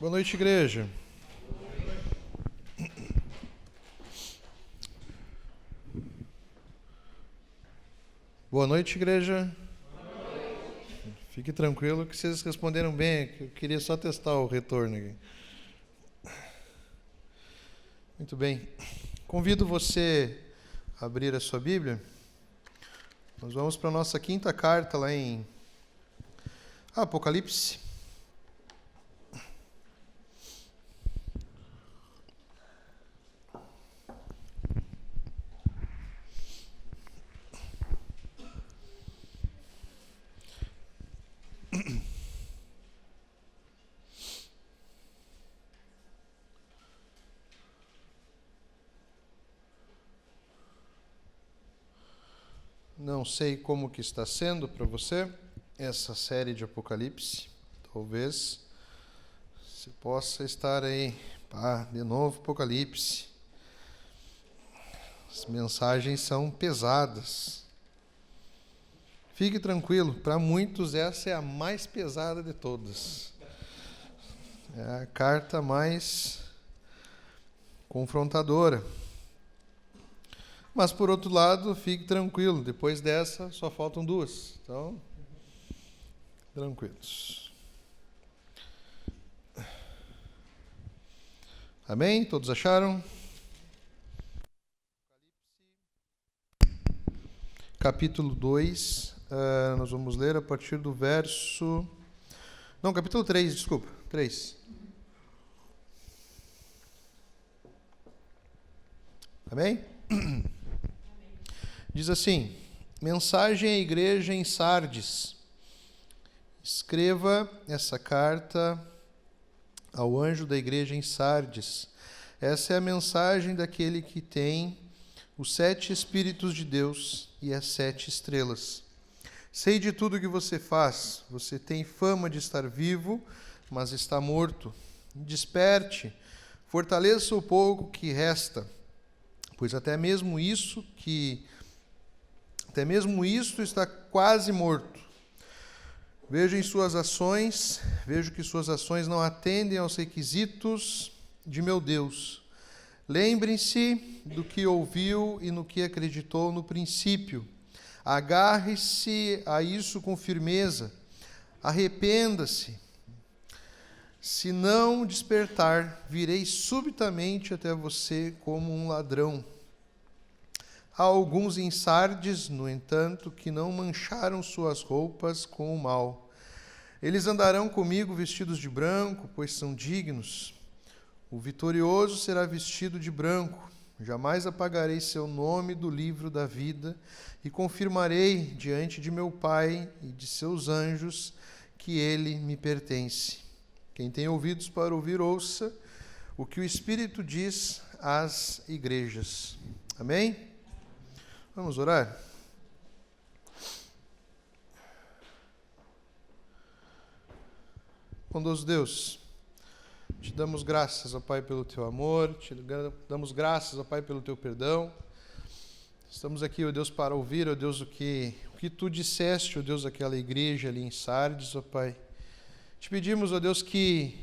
Boa noite, igreja. Boa noite, igreja. Boa noite. Fique tranquilo que vocês responderam bem. Eu queria só testar o retorno aqui. Muito bem. Convido você a abrir a sua Bíblia. Nós vamos para a nossa quinta carta lá em Apocalipse. Não sei como que está sendo para você essa série de Apocalipse. Talvez você possa estar aí, de novo Apocalipse. As mensagens são pesadas. Fique tranquilo, para muitos essa é a mais pesada de todas. É a carta mais confrontadora. Mas, por outro lado, fique tranquilo, depois dessa só faltam duas. Então, tranquilos. Amém? Todos acharam? Capítulo 2, nós vamos ler a partir do verso... Não, capítulo 3, desculpa, 3. Amém? Diz assim: mensagem à igreja em Sardes. Escreva essa carta ao anjo da igreja em Sardes. Essa é a mensagem daquele que tem os 7 Espíritos de Deus e as 7 estrelas. Sei de tudo que você faz. Você tem fama de estar vivo, mas está morto. Desperte, fortaleça o pouco que resta, pois até mesmo isso está quase morto. Vejo que suas ações não atendem aos requisitos de meu Deus. Lembre-se do que ouviu e no que acreditou no princípio. Agarre-se a isso com firmeza. Arrependa-se. Se não despertar, virei subitamente até você como um ladrão. Há alguns em Sardes, no entanto, que não mancharam suas roupas com o mal. Eles andarão comigo vestidos de branco, pois são dignos. O vitorioso será vestido de branco. Jamais apagarei seu nome do livro da vida e confirmarei diante de meu Pai e de seus anjos que ele me pertence. Quem tem ouvidos para ouvir, ouça o que o Espírito diz às igrejas. Amém? Vamos orar? Bondoso Deus, te damos graças, ó Pai, pelo teu amor, te damos graças, ó Pai, pelo teu perdão. Estamos aqui, ó Deus, para ouvir, ó Deus, o que tu disseste, ó Deus, àquela igreja ali em Sardes, ó Pai. Te pedimos, ó Deus, que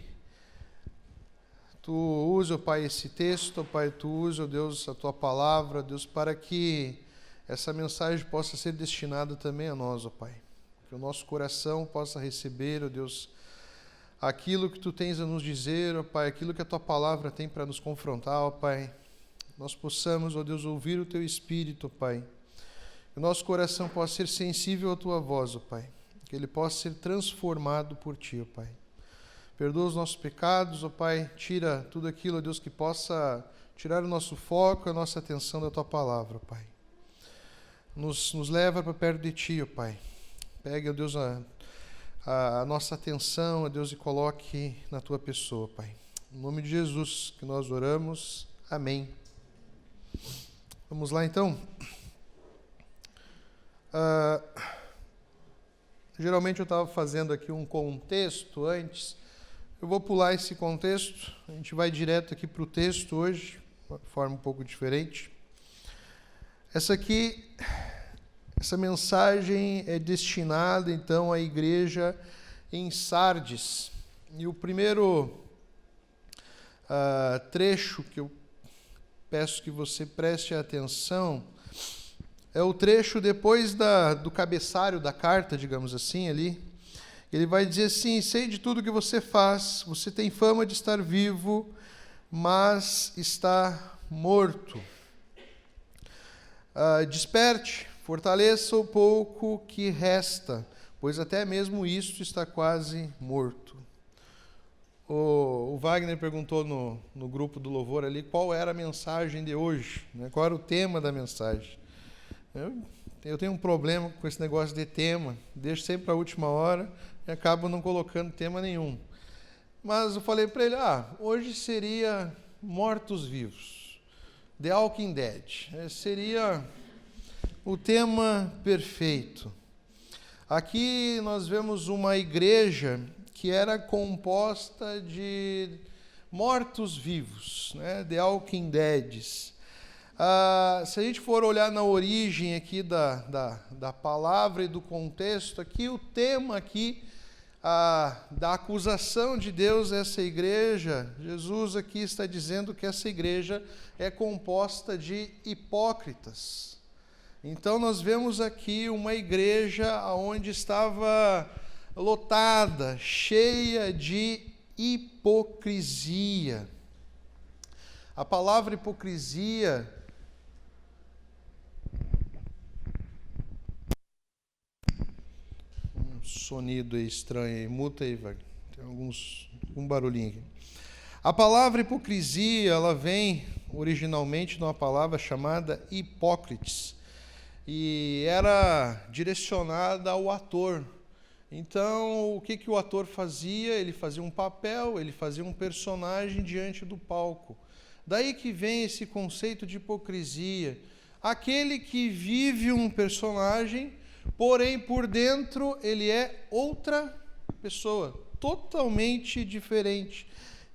tu use, ó Pai, esse texto, ó Pai, tu use, ó Deus, a tua palavra, ó Deus, para que essa mensagem possa ser destinada também a nós, ó Pai. Que o nosso coração possa receber, ó Deus, aquilo que tu tens a nos dizer, ó Pai, aquilo que a tua palavra tem para nos confrontar, ó Pai. Nós possamos, ó Deus, ouvir o teu Espírito, ó Pai. Que o nosso coração possa ser sensível à tua voz, ó Pai. Que ele possa ser transformado por ti, ó Pai. Perdoa os nossos pecados, ó Pai. Tira tudo aquilo, ó Deus, que possa tirar o nosso foco, a nossa atenção da tua palavra, ó Pai. Nos leva para perto de ti, ó Pai. Pegue, ó Deus, a nossa atenção, ó Deus, e coloque na tua pessoa, Pai. Em nome de Jesus que nós oramos. Amém. Vamos lá, então. Geralmente eu estava fazendo aqui um contexto antes. Eu vou pular esse contexto. A gente vai direto aqui para o texto hoje, de uma forma um pouco diferente. Essa mensagem é destinada, então, à igreja em Sardes. E o primeiro trecho que eu peço que você preste atenção é o trecho depois do cabeçalho da carta, digamos assim, ali. Ele vai dizer assim: sei de tudo que você faz, você tem fama de estar vivo, mas está morto. Desperte, fortaleça o pouco que resta, pois até mesmo isso está quase morto. O Wagner perguntou no grupo do louvor ali qual era a mensagem de hoje, né? Qual era o tema da mensagem. Eu tenho um problema com esse negócio de tema, deixo sempre para a última hora e acabo não colocando tema nenhum. Mas eu falei para ele, hoje seria mortos-vivos, The Walking Dead. Seria o tema perfeito. Aqui nós vemos uma igreja que era composta de mortos-vivos, né? The Walking Deads. Se a gente for olhar na origem aqui da palavra e do contexto, aqui o tema aqui da acusação de Deus a essa igreja, Jesus aqui está dizendo que essa igreja é composta de hipócritas. Então nós vemos aqui uma igreja onde estava lotada, cheia de hipocrisia. A palavra hipocrisia sonido estranho aí, muta aí, vai. Tem um barulhinho aqui. A palavra hipocrisia, ela vem originalmente de uma palavra chamada hipócrites, e era direcionada ao ator. Então, o que o ator fazia? Ele fazia um papel, ele fazia um personagem diante do palco. Daí que vem esse conceito de hipocrisia. Aquele que vive um personagem, porém por dentro ele é outra pessoa, totalmente diferente.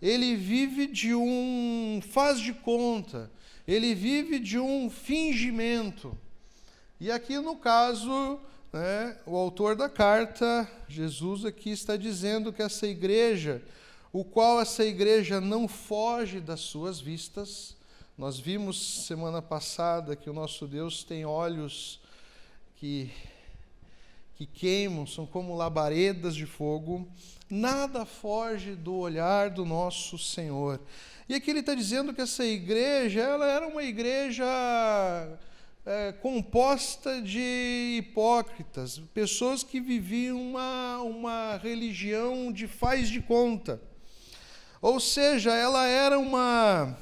Ele vive de um faz de conta, ele vive de um fingimento. E aqui no caso, o autor da carta, Jesus aqui está dizendo que essa igreja, o qual essa igreja não foge das suas vistas. Nós vimos semana passada que o nosso Deus tem olhos que queimam, são como labaredas de fogo. Nada foge do olhar do nosso Senhor. E aqui ele está dizendo que essa igreja, ela era uma igreja composta de hipócritas, pessoas que viviam uma religião de faz de conta. Ou seja, ela era uma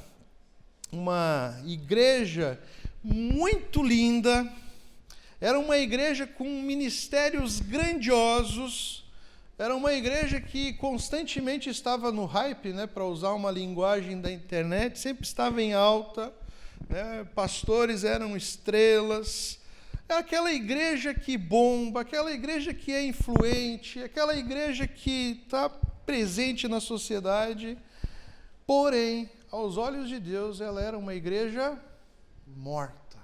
igreja muito linda, era uma igreja com ministérios grandiosos, era uma igreja que constantemente estava no hype, para usar uma linguagem da internet, sempre estava em alta, pastores eram estrelas. É aquela igreja que bomba, aquela igreja que é influente, aquela igreja que está presente na sociedade. Porém, aos olhos de Deus, ela era uma igreja morta.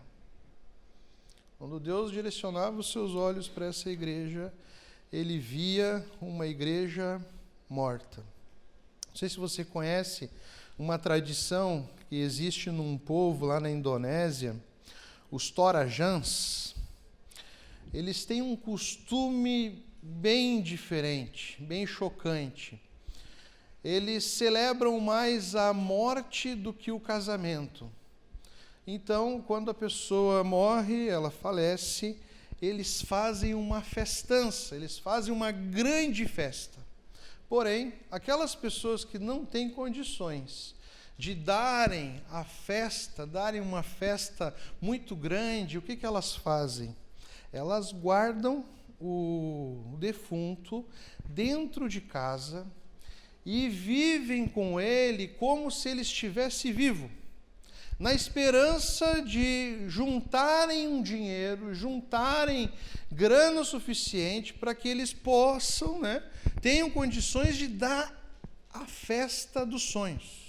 Quando Deus direcionava os seus olhos para essa igreja, ele via uma igreja morta. Não sei se você conhece uma tradição que existe num povo lá na Indonésia, os Torajans. Eles têm um costume bem diferente, bem chocante. Eles celebram mais a morte do que o casamento. Então, quando a pessoa morre, ela falece, eles fazem uma festança, eles fazem uma grande festa. Porém, aquelas pessoas que não têm condições de darem uma festa muito grande, o que elas fazem? Elas guardam o defunto dentro de casa e vivem com ele como se ele estivesse vivo, na esperança de juntarem um dinheiro, juntarem grana suficiente para que eles possam, tenham condições de dar a festa dos sonhos.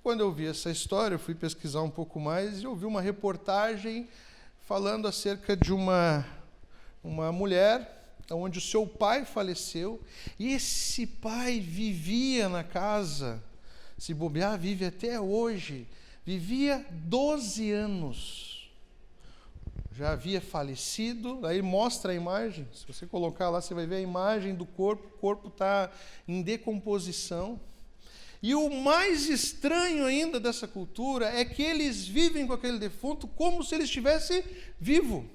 Quando eu vi essa história, eu fui pesquisar um pouco mais e ouvi uma reportagem falando acerca de uma mulher onde o seu pai faleceu, e esse pai vivia na casa Se bobear, vive até hoje. Vivia 12 anos. Já havia falecido. Aí mostra a imagem. Se você colocar lá, você vai ver a imagem do corpo. O corpo está em decomposição. E o mais estranho ainda dessa cultura é que eles vivem com aquele defunto como se ele estivesse vivo.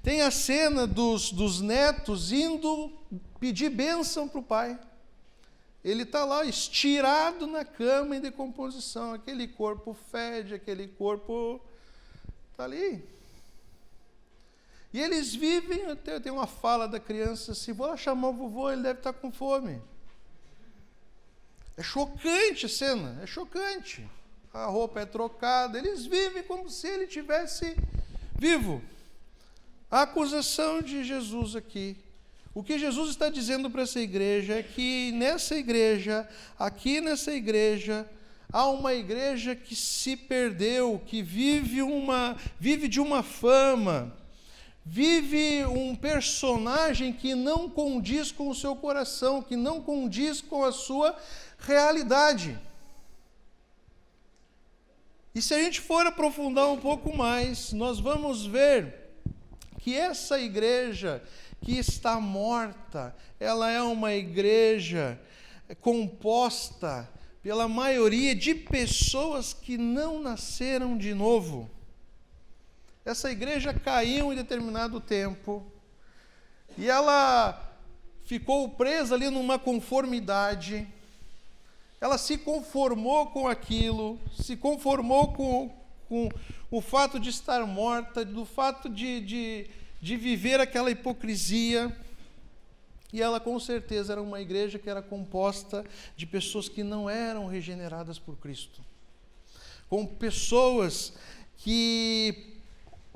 Tem a cena dos netos indo pedir bênção para o pai. Ele está lá estirado na cama em decomposição. Aquele corpo fede, aquele corpo está ali. E eles vivem, tem uma fala da criança assim, vou lá chamar o vovô, ele deve estar com fome. É chocante a cena, é chocante. A roupa é trocada, eles vivem como se ele estivesse vivo. A acusação de Jesus aqui, o que Jesus está dizendo para essa igreja é que nessa igreja, aqui nessa igreja, há uma igreja que se perdeu, que vive de uma fama, vive um personagem que não condiz com o seu coração, que não condiz com a sua realidade. E se a gente for aprofundar um pouco mais, nós vamos ver que essa igreja que está morta, ela é uma igreja composta pela maioria de pessoas que não nasceram de novo. Essa igreja caiu em determinado tempo e ela ficou presa ali numa conformidade. Ela se conformou com aquilo, se conformou com o fato de estar morta, do fato de viver aquela hipocrisia. E ela com certeza era uma igreja que era composta de pessoas que não eram regeneradas por Cristo. Com pessoas que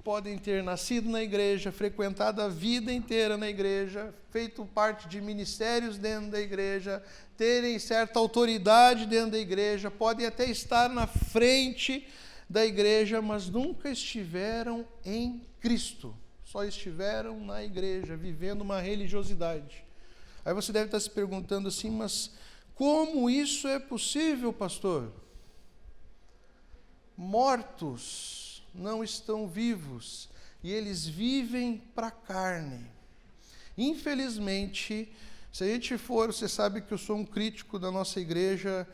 podem ter nascido na igreja, frequentado a vida inteira na igreja, feito parte de ministérios dentro da igreja, terem certa autoridade dentro da igreja, podem até estar na frente da igreja, mas nunca estiveram em Cristo. Só estiveram na igreja, vivendo uma religiosidade. Aí você deve estar se perguntando assim, mas como isso é possível, pastor? Mortos não estão vivos e eles vivem para a carne. Infelizmente, se a gente for, você sabe que eu sou um crítico da nossa igreja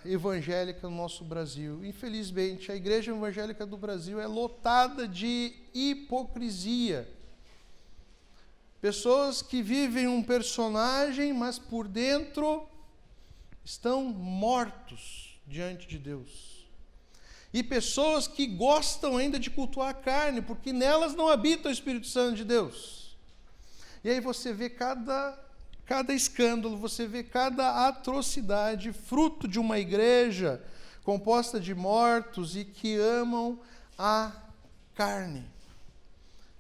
evangélica no nosso Brasil. Infelizmente, a igreja evangélica do Brasil é lotada de hipocrisia. Pessoas que vivem um personagem, mas por dentro estão mortos diante de Deus. E pessoas que gostam ainda de cultuar a carne, porque nelas não habita o Espírito Santo de Deus. E aí você vê cada escândalo, você vê cada atrocidade, fruto de uma igreja composta de mortos e que amam a carne.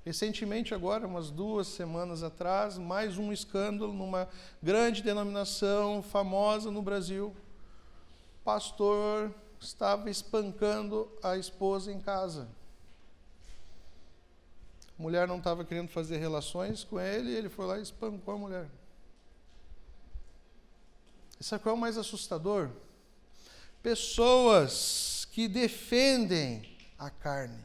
Recentemente, agora, umas 2 semanas atrás, mais um escândalo numa grande denominação famosa no Brasil. Pastor estava espancando a esposa em casa. A mulher não estava querendo fazer relações com ele, e ele foi lá e espancou a mulher. E sabe qual é o mais assustador? Pessoas que defendem a carne,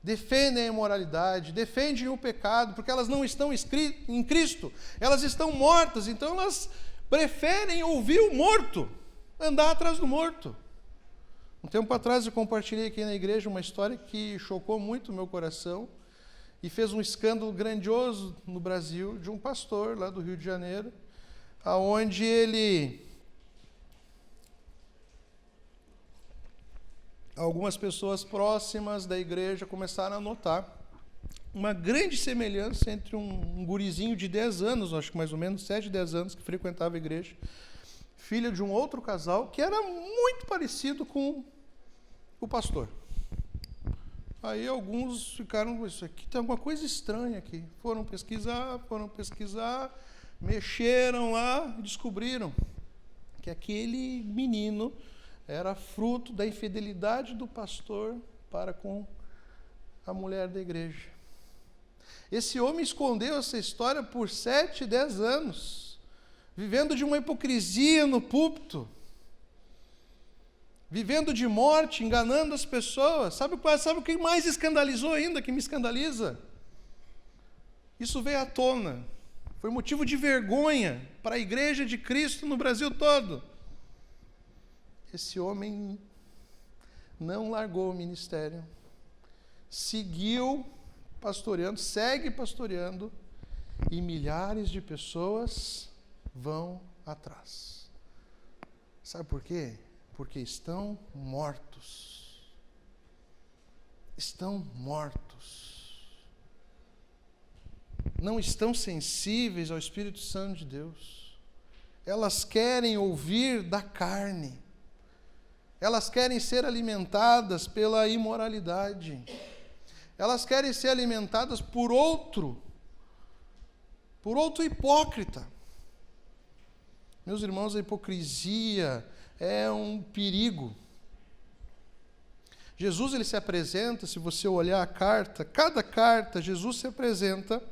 defendem a imoralidade, defendem o pecado, porque elas não estão em Cristo, elas estão mortas, então elas preferem ouvir o morto, andar atrás do morto. Um tempo atrás eu compartilhei aqui na igreja uma história que chocou muito o meu coração e fez um escândalo grandioso no Brasil, de um pastor lá do Rio de Janeiro, aonde algumas pessoas próximas da igreja começaram a notar uma grande semelhança entre um gurizinho de 10 anos, acho que mais ou menos 7, 10 anos, que frequentava a igreja, filho de um outro casal, que era muito parecido com o pastor. Aí alguns ficaram, isso aqui tem alguma coisa estranha aqui. Foram pesquisar, mexeram lá, descobriram que aquele menino era fruto da infidelidade do pastor para com a mulher da igreja. Esse homem escondeu essa história por 7, 10 anos. vivendo de uma hipocrisia no púlpito, vivendo de morte, enganando as pessoas. Sabe o que mais escandalizou ainda, que me escandaliza? Isso veio à tona, foi motivo de vergonha para a Igreja de Cristo no Brasil todo. Esse homem não largou o ministério, seguiu pastoreando, segue pastoreando, e milhares de pessoas vão atrás. Sabe por quê? Porque estão mortos. Estão mortos. Não estão sensíveis ao Espírito Santo de Deus. Elas querem ouvir da carne. Elas querem ser alimentadas pela imoralidade. Elas querem ser alimentadas por outro hipócrita. Meus irmãos, a hipocrisia é um perigo. Jesus, ele se apresenta, se você olhar a carta, cada carta, Jesus se apresenta,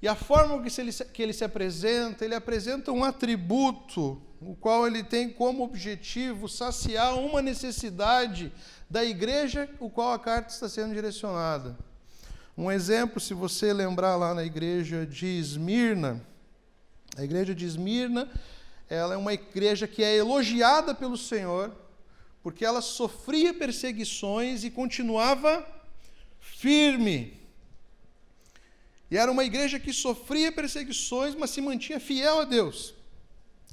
e a forma que ele se apresenta, ele apresenta um atributo, o qual ele tem como objetivo saciar uma necessidade da igreja, o qual a carta está sendo direcionada. Um exemplo, se você lembrar lá na igreja de Esmirna, a igreja de Esmirna, ela é uma igreja que é elogiada pelo Senhor, porque ela sofria perseguições e continuava firme. E era uma igreja que sofria perseguições, mas se mantinha fiel a Deus.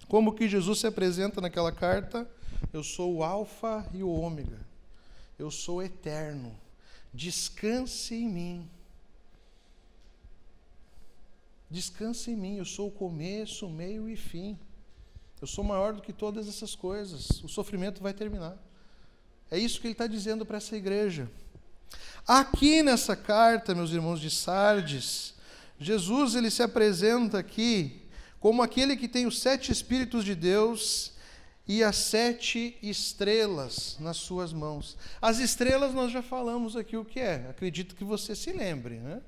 Como que Jesus se apresenta naquela carta? Eu sou o Alfa e o Ômega. Eu sou eterno. Descanse em mim. Descanse em mim. Eu sou o começo, o meio e fim. Eu sou maior do que todas essas coisas. O sofrimento vai terminar. É isso que ele está dizendo para essa igreja. Aqui nessa carta, meus irmãos de Sardes, Jesus, ele se apresenta aqui como aquele que tem os 7 Espíritos de Deus e as 7 estrelas nas suas mãos. As estrelas nós já falamos aqui o que é. Acredito que você se lembre, né?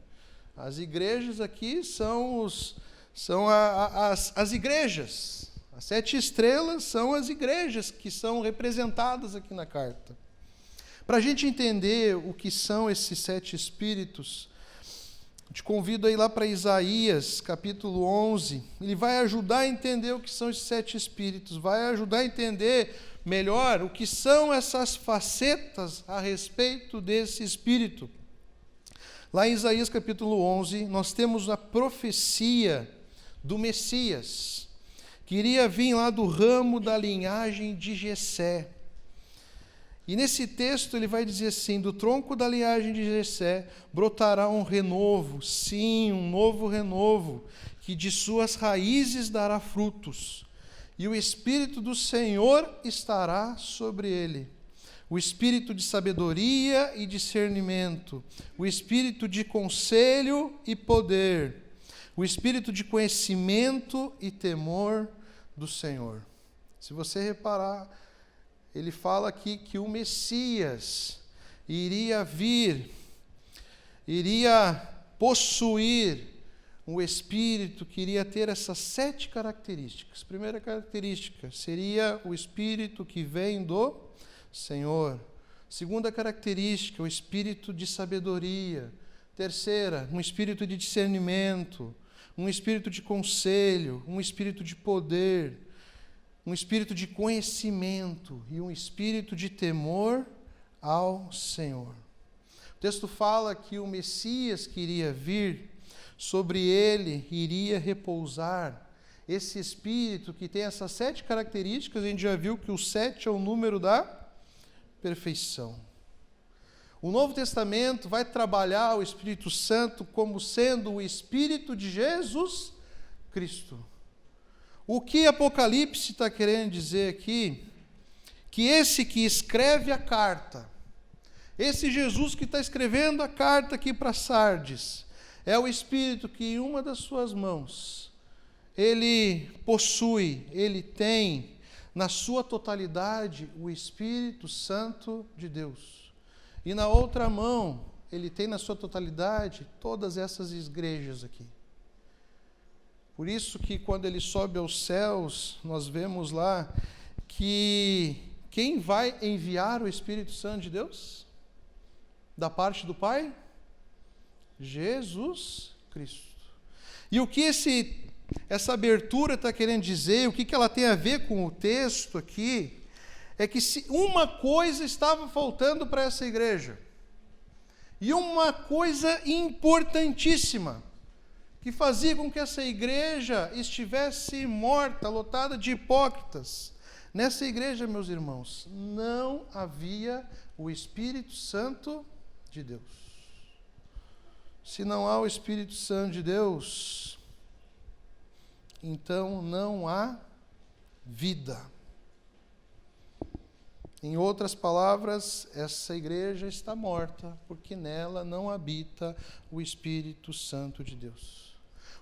As igrejas aqui são as igrejas. As 7 estrelas são as igrejas que são representadas aqui na carta. Para a gente entender o que são esses 7 Espíritos, te convido a ir lá para Isaías, capítulo 11. Ele vai ajudar a entender o que são esses 7 Espíritos, vai ajudar a entender melhor o que são essas facetas a respeito desse Espírito. Lá em Isaías, capítulo 11, nós temos a profecia do Messias, que iria vir lá do ramo da linhagem de Jessé. E nesse texto ele vai dizer assim: do tronco da linhagem de Jessé brotará um renovo, sim, um novo renovo, que de suas raízes dará frutos. E o Espírito do Senhor estará sobre ele. O Espírito de sabedoria e discernimento, o Espírito de conselho e poder, o Espírito de conhecimento e temor do Senhor. Se você reparar, ele fala aqui que o Messias iria vir, iria possuir um Espírito que iria ter essas 7 características. Primeira característica seria o Espírito que vem do Senhor. Segunda característica, o Espírito de sabedoria. Terceira, um Espírito de discernimento, um Espírito de conselho, um Espírito de poder, um espírito de conhecimento e um espírito de temor ao Senhor. O texto fala que o Messias que iria vir, sobre ele iria repousar esse espírito que tem essas 7 características. A gente já viu que o 7 é o número da perfeição. O Novo Testamento vai trabalhar o Espírito Santo como sendo o Espírito de Jesus Cristo. O que Apocalipse está querendo dizer aqui? Que esse que escreve a carta, esse Jesus que está escrevendo a carta aqui para Sardes, é o Espírito que em uma das suas mãos, ele possui, ele tem, na sua totalidade, o Espírito Santo de Deus. E na outra mão, ele tem na sua totalidade todas essas igrejas aqui. Por isso que quando ele sobe aos céus, nós vemos lá que quem vai enviar o Espírito Santo de Deus? Da parte do Pai? Jesus Cristo. E o que essa abertura está querendo dizer, o que ela tem a ver com o texto aqui, é que se uma coisa estava faltando para essa igreja, e uma coisa importantíssima, que fazia com que essa igreja estivesse morta, lotada de hipócritas. Nessa igreja, meus irmãos, não havia o Espírito Santo de Deus. Se não há o Espírito Santo de Deus, então não há vida. Em outras palavras, essa igreja está morta, porque nela não habita o Espírito Santo de Deus.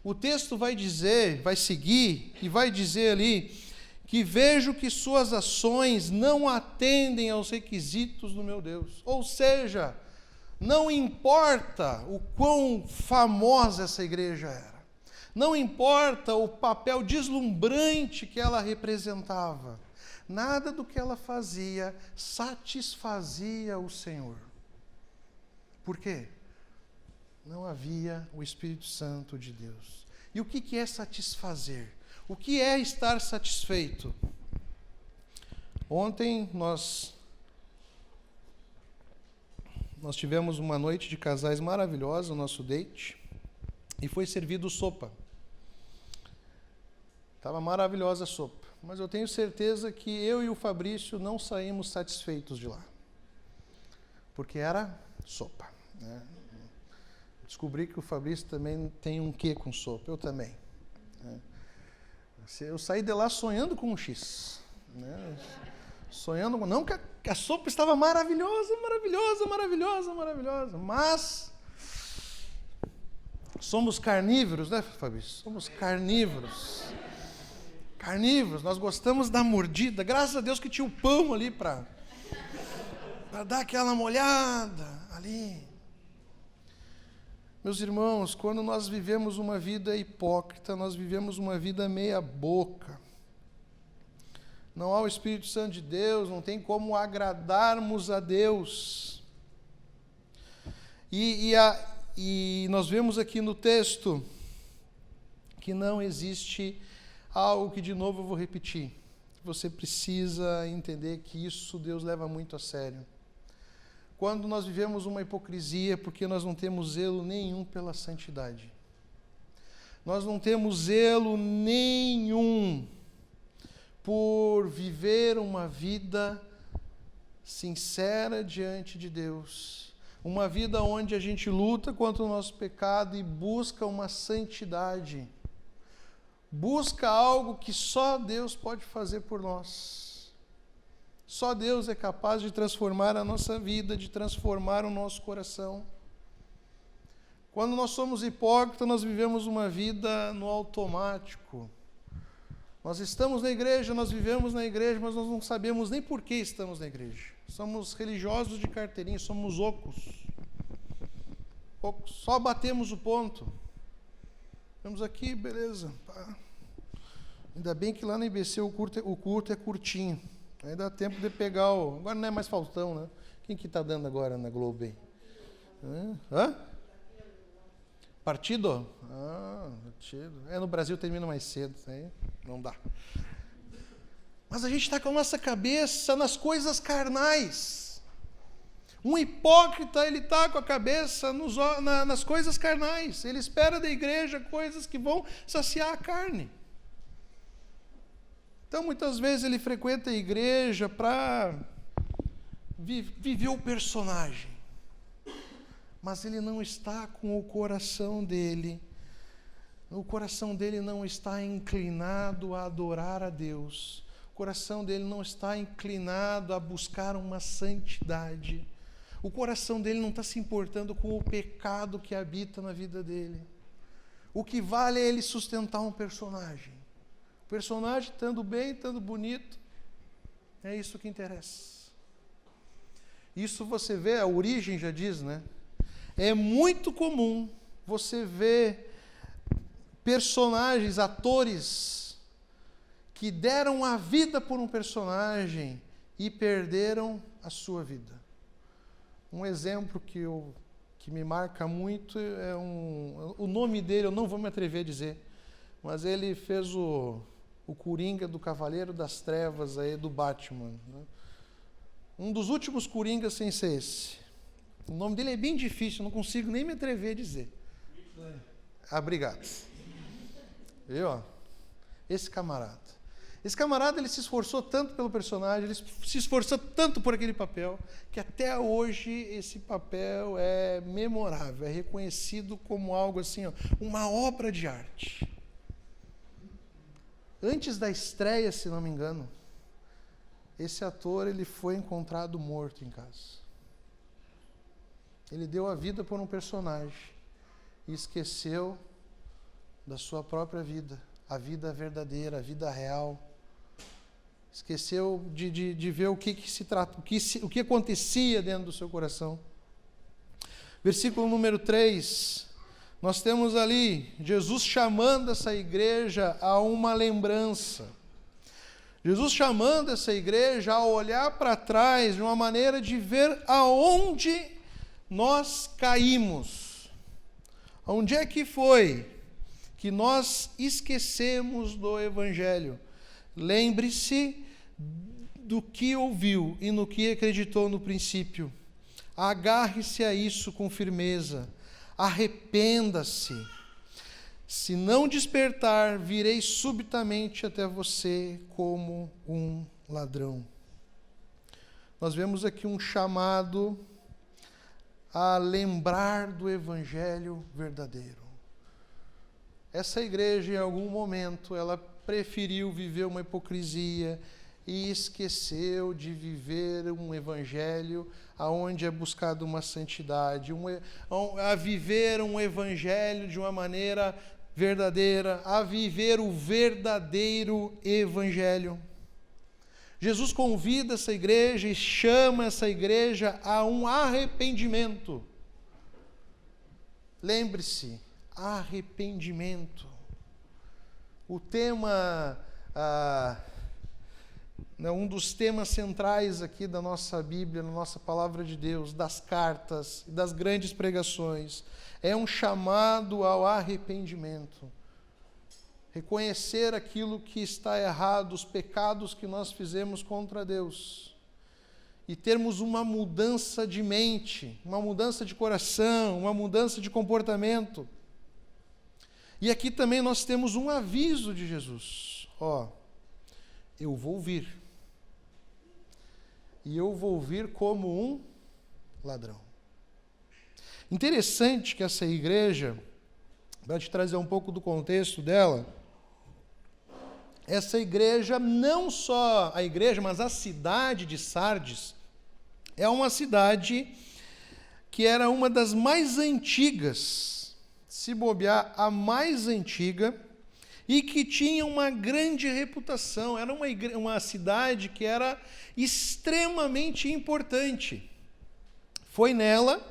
O texto vai dizer, vai seguir e vai dizer ali que vejo que suas ações não atendem aos requisitos do meu Deus. Ou seja, não importa o quão famosa essa igreja era, não importa o papel deslumbrante que ela representava, nada do que ela fazia satisfazia o Senhor. Por quê? Não havia o Espírito Santo de Deus. E o que é satisfazer? O que é estar satisfeito? Ontem nós tivemos uma noite de casais maravilhosa, o nosso date, e foi servido sopa. Estava maravilhosa a sopa, mas eu tenho certeza que eu e o Fabrício não saímos satisfeitos de lá, porque era sopa, né? Descobri que o Fabrício também tem um quê com sopa, eu também, né? Eu saí de lá sonhando com um X, né? Sonhando, não que a sopa estava maravilhosa, mas somos carnívoros, né, Fabrício? Somos carnívoros. Carnívoros, nós gostamos da mordida. Graças a Deus que tinha o pão ali para dar aquela molhada ali. Meus irmãos, quando nós vivemos uma vida hipócrita, nós vivemos uma vida meia boca. Não há o Espírito Santo de Deus, não tem como agradarmos a Deus. E nós vemos aqui no texto que não existe algo que, de novo, eu vou repetir. Você precisa entender que isso Deus leva muito a sério. Quando nós vivemos uma hipocrisia, porque nós não temos zelo nenhum pela santidade. Nós não temos zelo nenhum por viver uma vida sincera diante de Deus. Uma vida onde a gente luta contra o nosso pecado e busca uma santidade. Busca algo que só Deus pode fazer por nós. Só Deus é capaz de transformar a nossa vida, de transformar o nosso coração. Quando nós somos hipócritas, nós vivemos uma vida no automático. Nós estamos na igreja, nós vivemos na igreja, mas nós não sabemos nem por que estamos na igreja. Somos religiosos de carteirinha, somos ocos. Só batemos o ponto. Estamos aqui, beleza. Ainda bem que lá na IBC o culto é curtinho. Aí dá tempo de pegar agora não é mais Faustão, né? Quem que está dando agora na Globo aí? Hã? Partido? Partido. No Brasil termina mais cedo, aí não dá. Mas a gente está com a nossa cabeça nas coisas carnais. Um hipócrita, ele está com a cabeça nas coisas carnais. Ele espera da igreja coisas que vão saciar a carne. Então, muitas vezes ele frequenta a igreja para viver o personagem. Mas ele não está com o coração dele. O coração dele não está inclinado a adorar a Deus. O coração dele não está inclinado a buscar uma santidade. O coração dele não está se importando com o pecado que habita na vida dele. O que vale é ele sustentar um personagem. O personagem estando bem, estando bonito, é isso que interessa. Isso você vê, a origem já diz, né? É muito comum você ver personagens, atores, que deram a vida por um personagem e perderam a sua vida. Um exemplo que me marca muito é o nome dele, eu não vou me atrever a dizer, mas ele fez o Coringa do Cavaleiro das Trevas aí, do Batman, né? Um dos últimos Coringas sem ser esse. O nome dele é bem difícil, eu não consigo nem me atrever a dizer. Obrigado. Viu? Esse camarada, ele se esforçou tanto pelo personagem, ele se esforçou tanto por aquele papel, que até hoje esse papel é memorável, é reconhecido como algo assim, ó, uma obra de arte. Antes da estreia, se não me engano, esse ator ele foi encontrado morto em casa. Ele deu a vida por um personagem e esqueceu da sua própria vida, a vida verdadeira, a vida real. Esqueceu de ver o que se trata, o que acontecia dentro do seu coração. Versículo número 3, nós temos ali Jesus chamando essa igreja a uma lembrança. Jesus chamando essa igreja a olhar para trás de uma maneira de ver aonde nós caímos. Onde é que foi que nós esquecemos do Evangelho? Lembre-se do que ouviu e no que acreditou no princípio. Agarre-se a isso com firmeza. Arrependa-se. Se não despertar, virei subitamente até você como um ladrão. Nós vemos aqui um chamado a lembrar do Evangelho verdadeiro. Essa igreja, em algum momento, ela preferiu viver uma hipocrisia e esqueceu de viver um Evangelho aonde é buscado uma santidade, a viver um Evangelho de uma maneira verdadeira, a viver o verdadeiro Evangelho. Jesus convida essa igreja e chama essa igreja a um arrependimento. Lembre-se, arrependimento. O tema, um dos temas centrais aqui da nossa Bíblia, na nossa Palavra de Deus, das cartas, das grandes pregações, é um chamado ao arrependimento. Reconhecer aquilo que está errado, os pecados que nós fizemos contra Deus. E termos uma mudança de mente, uma mudança de coração, uma mudança de comportamento. E aqui também nós temos um aviso de Jesus. Eu vou vir. E eu vou vir como um ladrão. Interessante que essa igreja, para te trazer um pouco do contexto dela, essa igreja, não só a igreja, mas a cidade de Sardes, é uma cidade que era uma das mais antigas, se bobear, a mais antiga, e que tinha uma grande reputação. Era uma cidade que era extremamente importante. Foi nela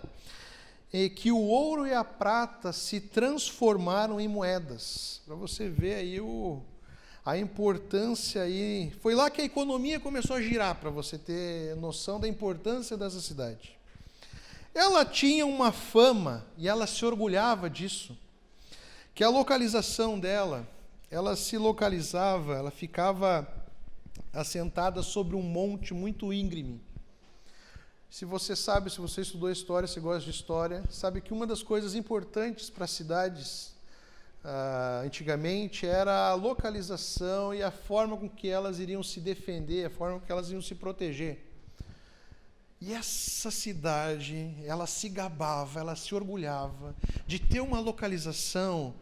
que o ouro e a prata se transformaram em moedas. Para você ver aí a importância aí. Foi lá que a economia começou a girar, para você ter noção da importância dessa cidade. Ela tinha uma fama, e ela se orgulhava disso, que a localização dela, ela ficava assentada sobre um monte muito íngreme. Se você estudou história, se gosta de história, sabe que uma das coisas importantes para as cidades antigamente era a localização e a forma com que elas iriam se defender, a forma com que elas iriam se proteger. E essa cidade, ela se gabava, ela se orgulhava de ter uma localização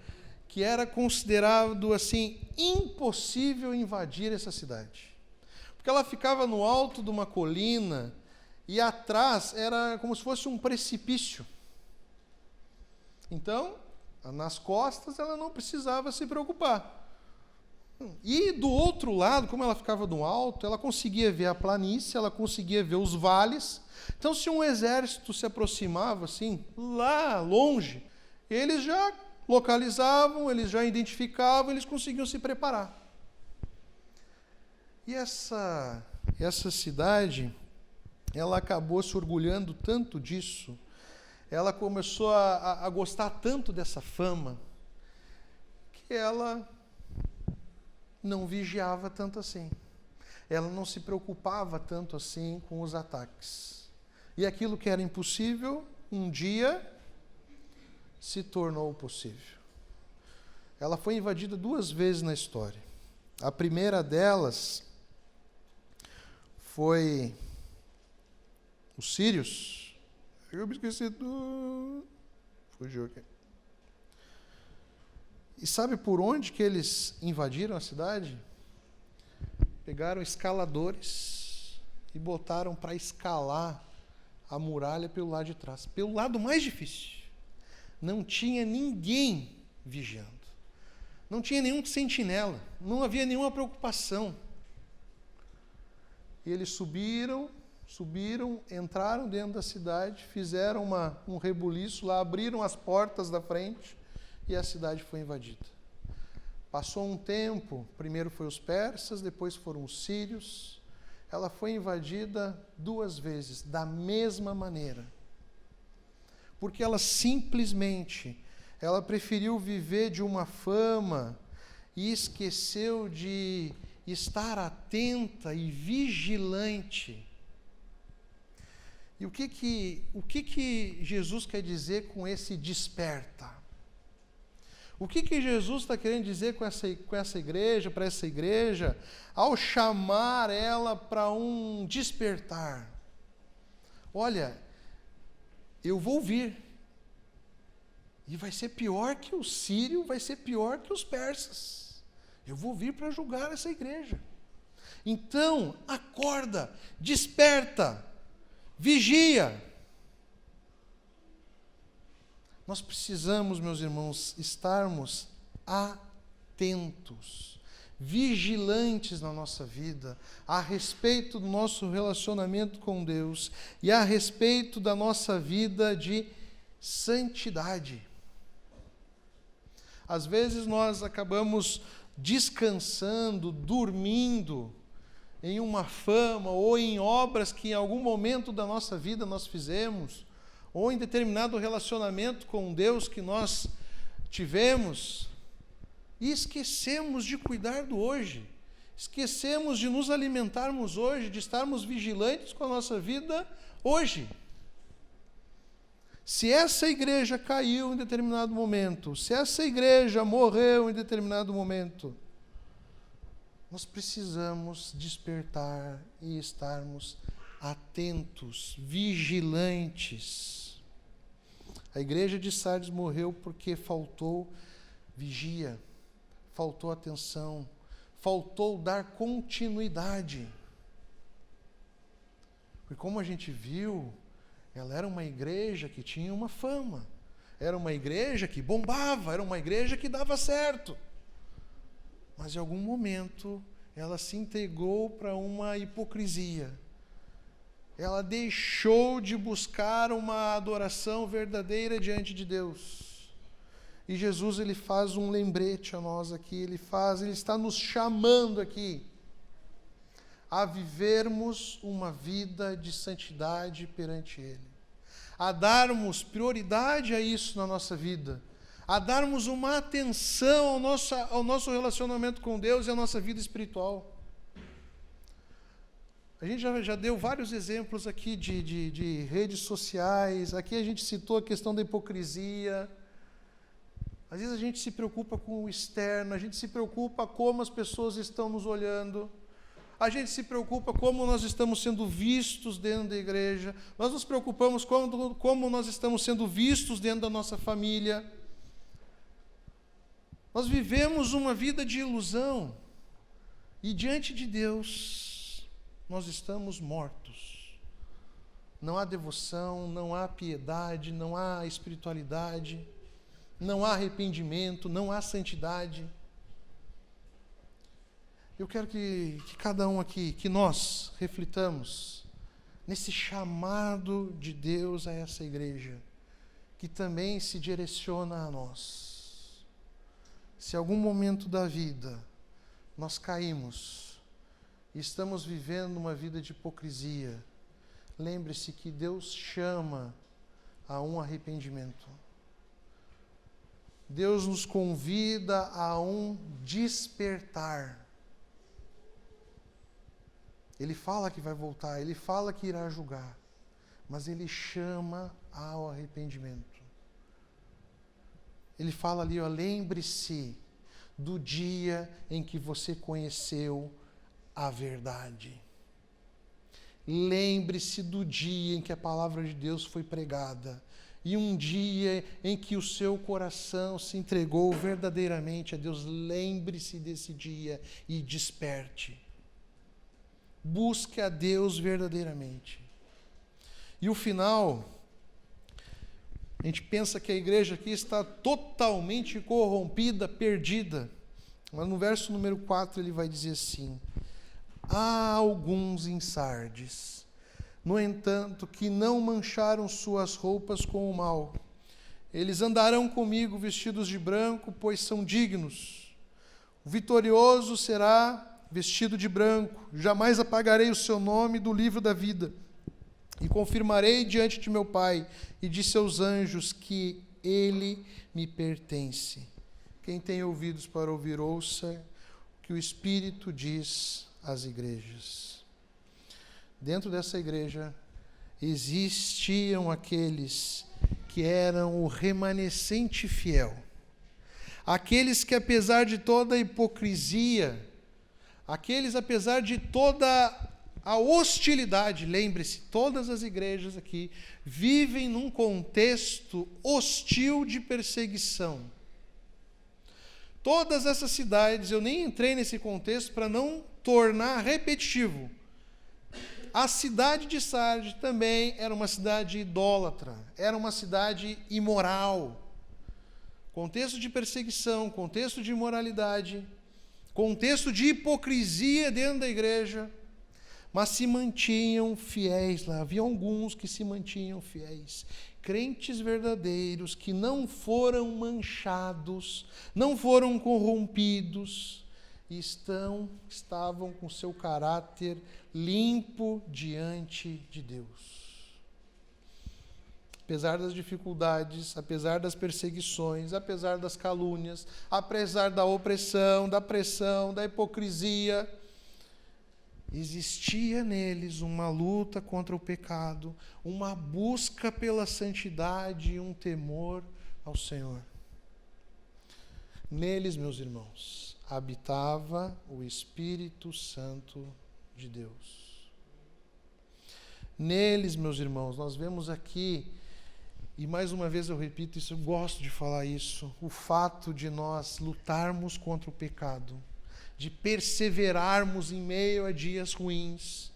que era considerado assim impossível invadir essa cidade. Porque ela ficava no alto de uma colina e atrás era como se fosse um precipício. Então, nas costas ela não precisava se preocupar. E do outro lado, como ela ficava no alto, ela conseguia ver a planície, ela conseguia ver os vales. Então, se um exército se aproximava assim, lá longe, eles já localizavam, eles já identificavam, eles conseguiam se preparar. E essa cidade, ela acabou se orgulhando tanto disso, ela começou a gostar tanto dessa fama, que ela não vigiava tanto assim. Ela não se preocupava tanto assim com os ataques. E aquilo que era impossível, um dia se tornou possível. Ela foi invadida 2 vezes na história. A primeira delas foi os sírios. Eu me esqueci do... Fugiu aqui. E sabe por onde que eles invadiram a cidade? Pegaram escaladores e botaram para escalar a muralha pelo lado de trás. Pelo lado mais difícil. Não tinha ninguém vigiando. Não tinha nenhum sentinela. Não havia nenhuma preocupação. E eles subiram, entraram dentro da cidade, fizeram um rebuliço lá, abriram as portas da frente e a cidade foi invadida. Passou um tempo, primeiro foi os persas, depois foram os sírios. Ela foi invadida 2 vezes, da mesma maneira. Porque ela preferiu viver de uma fama e esqueceu de estar atenta e vigilante. E o que Jesus quer dizer com esse desperta? O que Jesus está querendo dizer com essa igreja, para essa igreja, ao chamar ela para um despertar? Olha, eu vou vir. E vai ser pior que o sírio, vai ser pior que os persas. Eu vou vir para julgar essa igreja. Então, acorda, desperta, vigia. Nós precisamos, meus irmãos, estarmos atentos, vigilantes na nossa vida, a respeito do nosso relacionamento com Deus e a respeito da nossa vida de santidade. Às vezes nós acabamos descansando, dormindo em uma fama ou em obras que em algum momento da nossa vida nós fizemos, ou em determinado relacionamento com Deus que nós tivemos, e esquecemos de cuidar do hoje, esquecemos de nos alimentarmos hoje, de estarmos vigilantes com a nossa vida hoje. Se essa igreja caiu em determinado momento, se essa igreja morreu em determinado momento, nós precisamos despertar e estarmos atentos, vigilantes. A igreja de Sardes morreu porque faltou vigia, faltou atenção, faltou dar continuidade. Porque como a gente viu, ela era uma igreja que tinha uma fama, era uma igreja que bombava, era uma igreja que dava certo. Mas em algum momento ela se entregou para uma hipocrisia. Ela deixou de buscar uma adoração verdadeira diante de Deus. E Jesus, ele faz um lembrete a nós aqui, ele está nos chamando aqui a vivermos uma vida de santidade perante Ele, a darmos prioridade a isso na nossa vida, a darmos uma atenção ao nosso relacionamento com Deus e à nossa vida espiritual. A gente já deu vários exemplos aqui de redes sociais, aqui a gente citou a questão da hipocrisia. Às vezes a gente se preocupa com o externo, a gente se preocupa como as pessoas estão nos olhando, a gente se preocupa como nós estamos sendo vistos dentro da igreja, nós nos preocupamos como nós estamos sendo vistos dentro da nossa família. Nós vivemos uma vida de ilusão e diante de Deus nós estamos mortos. Não há devoção, não há piedade, não há espiritualidade, não há arrependimento, não há santidade. Eu quero que cada um aqui, que nós reflitamos nesse chamado de Deus a essa igreja, que também se direciona a nós. se algum momento da vida nós caímos e estamos vivendo uma vida de hipocrisia, lembre-se que Deus chama a um arrependimento. Deus nos convida a um despertar. Ele fala que vai voltar, Ele fala que irá julgar, mas Ele chama ao arrependimento. Ele fala ali, lembre-se do dia em que você conheceu a verdade. Lembre-se do dia em que a palavra de Deus foi pregada. E um dia em que o seu coração se entregou verdadeiramente a Deus. Lembre-se desse dia e desperte. Busque a Deus verdadeiramente. E o final, a gente pensa que a igreja aqui está totalmente corrompida, perdida. Mas no verso número 4 ele vai dizer assim: há alguns em Sardes, no entanto, que não mancharam suas roupas com o mal. Eles andarão comigo vestidos de branco, pois são dignos. O vitorioso será vestido de branco. Jamais apagarei o seu nome do livro da vida. E confirmarei diante de meu Pai e de seus anjos que ele me pertence. Quem tem ouvidos para ouvir, ouça o que o Espírito diz às igrejas. Dentro dessa igreja existiam aqueles que eram o remanescente fiel. Aqueles que, apesar de toda a hipocrisia, aqueles, apesar de toda a hostilidade, lembre-se, todas as igrejas aqui vivem num contexto hostil de perseguição. Todas essas cidades, eu nem entrei nesse contexto para não tornar repetitivo. A cidade de Sardes também era uma cidade idólatra, era uma cidade imoral. Contexto de perseguição, contexto de imoralidade, contexto de hipocrisia dentro da igreja, mas se mantinham fiéis lá. Havia alguns que se mantinham fiéis. Crentes verdadeiros que não foram manchados, não foram corrompidos, e estavam com seu caráter limpo diante de Deus. Apesar das dificuldades, apesar das perseguições, apesar das calúnias, apesar da opressão, da pressão, da hipocrisia, existia neles uma luta contra o pecado, uma busca pela santidade e um temor ao Senhor. Neles, meus irmãos, habitava o Espírito Santo de Deus. Neles, meus irmãos, nós vemos aqui, e mais uma vez eu repito isso, eu gosto de falar isso, o fato de nós lutarmos contra o pecado, de perseverarmos em meio a dias ruins,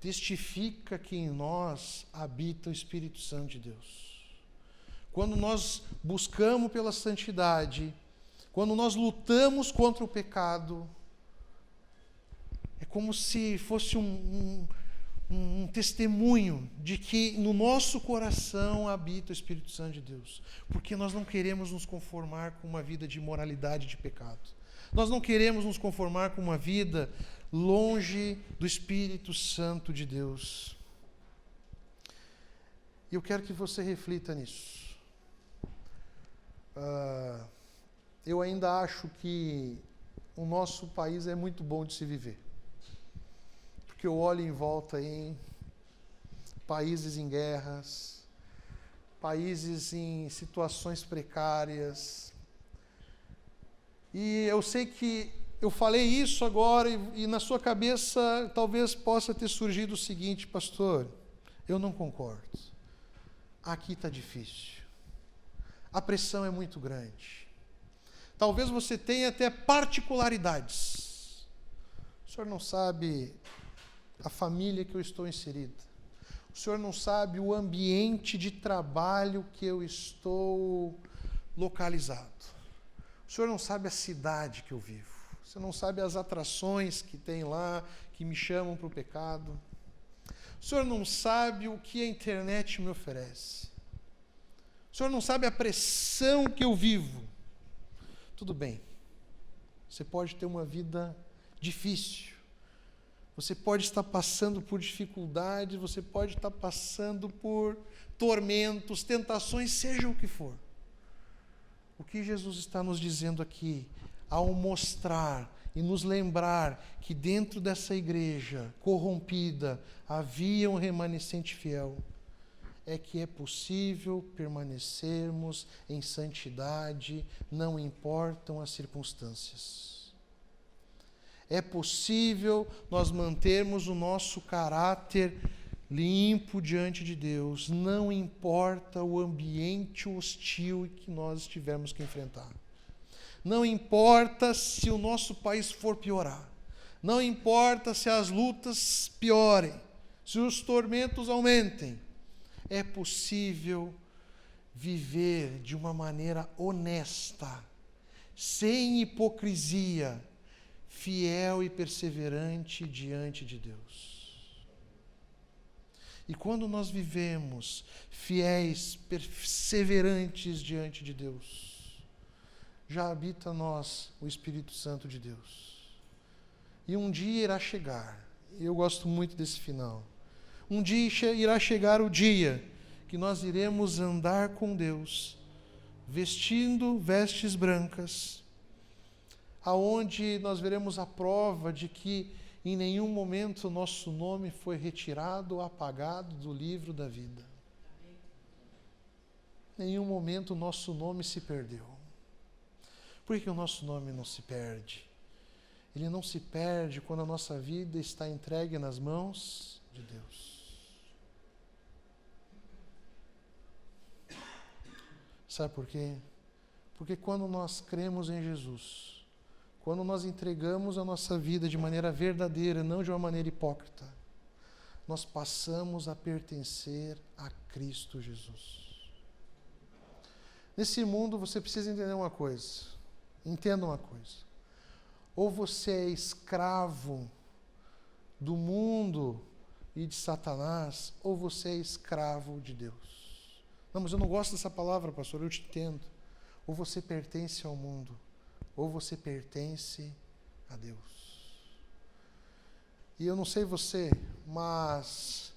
testifica que em nós habita o Espírito Santo de Deus. Quando nós buscamos pela santidade, quando nós lutamos contra o pecado, é como se fosse um testemunho de que no nosso coração habita o Espírito Santo de Deus, porque nós não queremos nos conformar com uma vida de imoralidade e de pecado. Nós não queremos nos conformar com uma vida longe do Espírito Santo de Deus. E eu quero que você reflita nisso. Eu ainda acho que o nosso país é muito bom de se viver. Porque eu olho em volta em países em guerras, países em situações precárias. E eu sei que eu falei isso agora e na sua cabeça talvez possa ter surgido o seguinte: pastor, eu não concordo. Aqui está difícil. A pressão é muito grande. Talvez você tenha até particularidades. O senhor não sabe a família que eu estou inserida. O senhor não sabe o ambiente de trabalho que eu estou localizado. O senhor não sabe a cidade que eu vivo. Você não sabe as atrações que tem lá, que me chamam para o pecado. O senhor não sabe o que a internet me oferece. O senhor não sabe a pressão que eu vivo. Tudo bem. Você pode ter uma vida difícil. Você pode estar passando por dificuldades, você pode estar passando por tormentos, tentações, seja o que for. O que Jesus está nos dizendo aqui, ao mostrar e nos lembrar que dentro dessa igreja corrompida havia um remanescente fiel, é que é possível permanecermos em santidade, não importam as circunstâncias. É possível nós mantermos o nosso caráter limpo diante de Deus, não importa o ambiente hostil que nós tivermos que enfrentar. Não importa se o nosso país for piorar. Não importa se as lutas piorem, se os tormentos aumentem. É possível viver de uma maneira honesta, sem hipocrisia, fiel e perseverante diante de Deus. E quando nós vivemos fiéis, perseverantes diante de Deus, já habita nós o Espírito Santo de Deus. E um dia irá chegar, eu gosto muito desse final, um dia irá chegar o dia que nós iremos andar com Deus, vestindo vestes brancas, aonde nós veremos a prova de que em nenhum momento o nosso nome foi retirado ou apagado do livro da vida. Em nenhum momento o nosso nome se perdeu. Por que o nosso nome não se perde? Ele não se perde quando a nossa vida está entregue nas mãos de Deus. Sabe por quê? Porque quando nós cremos em Jesus, quando nós entregamos a nossa vida de maneira verdadeira, não de uma maneira hipócrita, nós passamos a pertencer a Cristo Jesus. Nesse mundo você precisa entender uma coisa. Entenda uma coisa. Ou você é escravo do mundo e de Satanás, ou você é escravo de Deus. Não, mas eu não gosto dessa palavra, pastor, eu te entendo. Ou você pertence ao mundo, ou você pertence a Deus. E eu não sei você, mas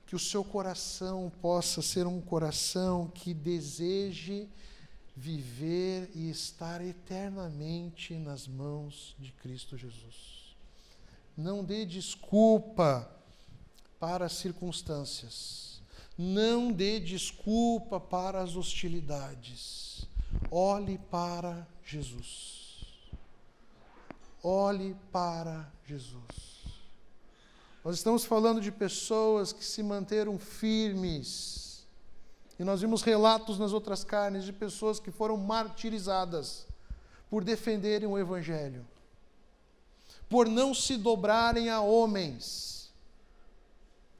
que o seu coração possa ser um coração que deseje viver e estar eternamente nas mãos de Cristo Jesus. Não dê desculpa para as circunstâncias. Não dê desculpa para as hostilidades. Olhe para Jesus. Olhe para Jesus. Nós estamos falando de pessoas que se manteram firmes. E nós vimos relatos nas outras carnes de pessoas que foram martirizadas por defenderem o Evangelho, por não se dobrarem a homens,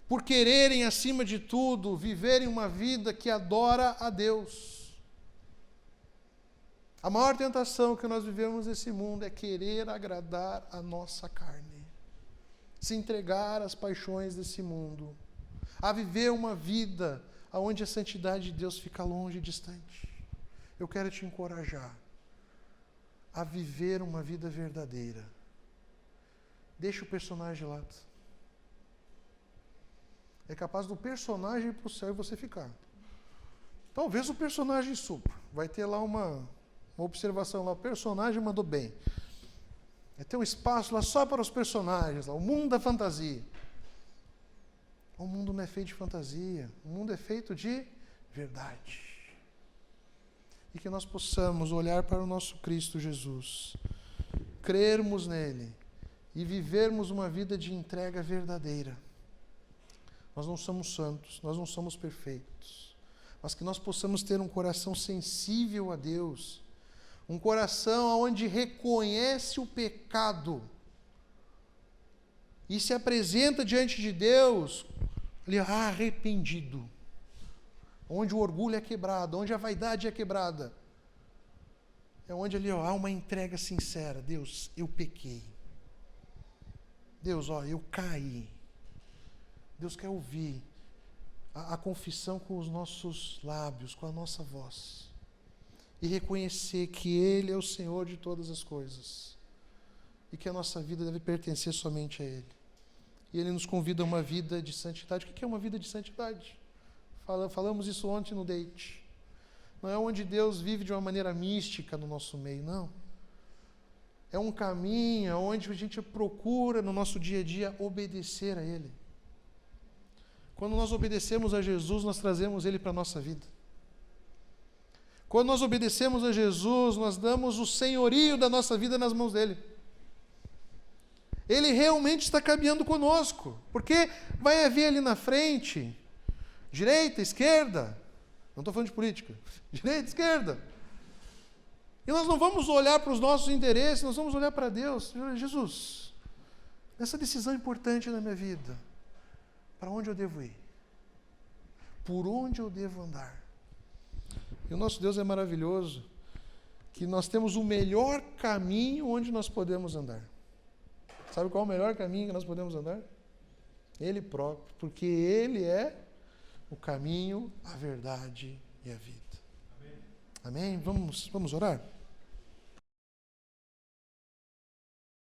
por quererem, acima de tudo, viverem uma vida que adora a Deus. A maior tentação que nós vivemos nesse mundo é querer agradar a nossa carne, se entregar às paixões desse mundo, a viver uma vida onde a santidade de Deus fica longe e distante. Eu quero te encorajar a viver uma vida verdadeira. Deixa o personagem de lado. É capaz do personagem ir para o céu e você ficar. Talvez o personagem supra. Vai ter lá uma observação lá, o personagem mandou bem. Vai ter um espaço lá só para os personagens, lá, o mundo da fantasia. O mundo não é feito de fantasia, o mundo é feito de verdade. E que nós possamos olhar para o nosso Cristo Jesus, crermos nele e vivermos uma vida de entrega verdadeira. Nós não somos santos, nós não somos perfeitos, mas que nós possamos ter um coração sensível a Deus, um coração onde reconhece o pecado e se apresenta diante de Deus arrependido, onde o orgulho é quebrado, onde a vaidade é quebrada, é onde ali há uma entrega sincera. Deus, eu pequei. Deus, eu caí. Deus quer ouvir a confissão com os nossos lábios, com a nossa voz. e reconhecer que Ele é o Senhor de todas as coisas e que a nossa vida deve pertencer somente a Ele. E Ele nos convida a uma vida de santidade. O que é uma vida de santidade? Falamos isso ontem no date. Não é onde Deus vive de uma maneira mística no nosso meio, não. É um caminho onde a gente procura no nosso dia a dia obedecer a Ele. Quando nós obedecemos a Jesus, nós trazemos Ele para a nossa vida. Quando nós obedecemos a Jesus, nós damos o senhorio da nossa vida nas mãos dEle. Ele realmente está caminhando conosco, porque vai haver ali na frente, direita, esquerda, não estou falando de política, direita, esquerda. E nós não vamos olhar para os nossos interesses, nós vamos olhar para Deus. Jesus, nessa decisão importante na minha vida, para onde eu devo ir? Por onde eu devo andar? E o nosso Deus é maravilhoso, que nós temos o melhor caminho onde nós podemos andar. Sabe qual é o melhor caminho que nós podemos andar? Ele próprio, porque Ele é o caminho, a verdade e a vida. Amém? Vamos orar?